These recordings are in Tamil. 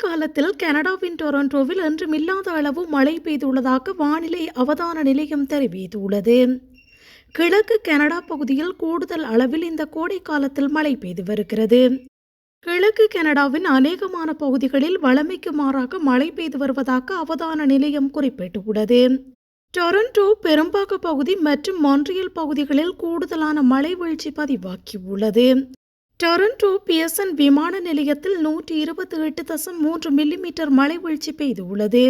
கோடைக்காலத்தில் கனடாவின் டொரண்டோவில் என்றுமில்லாத அளவு மழை பெய்துள்ளதாக வானிலை அவதான நிலையம் தெரிவித்துள்ளது. கிழக்கு கனடா பகுதியில் கூடுதல் அளவில் இந்த கோடை காலத்தில் மழை பெய்து வருகிறது. கிழக்கு கனடாவின் அநேகமான பகுதிகளில் வழமைக்கு மாறாக மழை பெய்து வருவதாக அவதான நிலையம் குறிப்பிட்டுள்ளது. டொரண்டோ பெரும்பாக பகுதி மற்றும் மான்ட்ரியல் பகுதிகளில் கூடுதலான மழை வீழ்ச்சி பதிவாகியுள்ளது. டொரண்டோ பியர்சன் விமான நிலையத்தில் 128.3 மில்லிமீட்டர் மழை வீழ்ச்சி பெய்துள்ளது.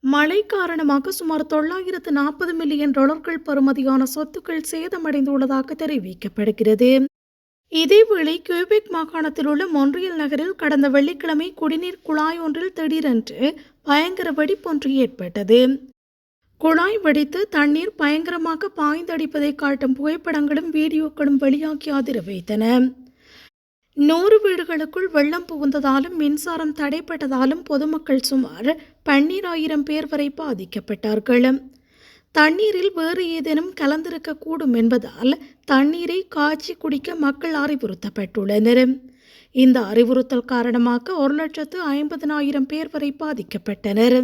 மழை காரணமாக சுமார் $940 மில்லியன் பெறுமதியான சொத்துக்கள் சேதமடைந்துள்ளதாக தெரிவிக்கப்படுகிறது. இதேவேளை கியூபெக் மாகாணத்தில் உள்ள மொன்றியல் நகரில் கடந்த வெள்ளிக்கிழமை குடிநீர் குழாய் ஒன்றில் திடீரென்று பயங்கர வெடிப்பொன்று ஏற்பட்டது. குழாய் வெடித்து தண்ணீர் பயங்கரமாக பாய்ந்தடிப்பதை காட்டும் புகைப்படங்களும் வீடியோக்களும் வெளியாகி அதிர வைத்தன. 100 வீடுகளுக்குள் வெள்ளம் புகுந்ததாலும் மின்சாரம் தடைப்பட்டதாலும் பொதுமக்கள் சுமார் 12,000 பேர் வரை பாதிக்கப்பட்டார்கள். தண்ணீரில் வேறு ஏதேனும் கலந்திருக்கக்கூடும் என்பதால் தண்ணீரை காய்ச்சி குடிக்க மக்கள் அறிவுறுத்தப்பட்டுள்ளனர். இந்த அறிவுறுத்தல் காரணமாக 1,50,000 பேர் வரை பாதிக்கப்பட்டனர்.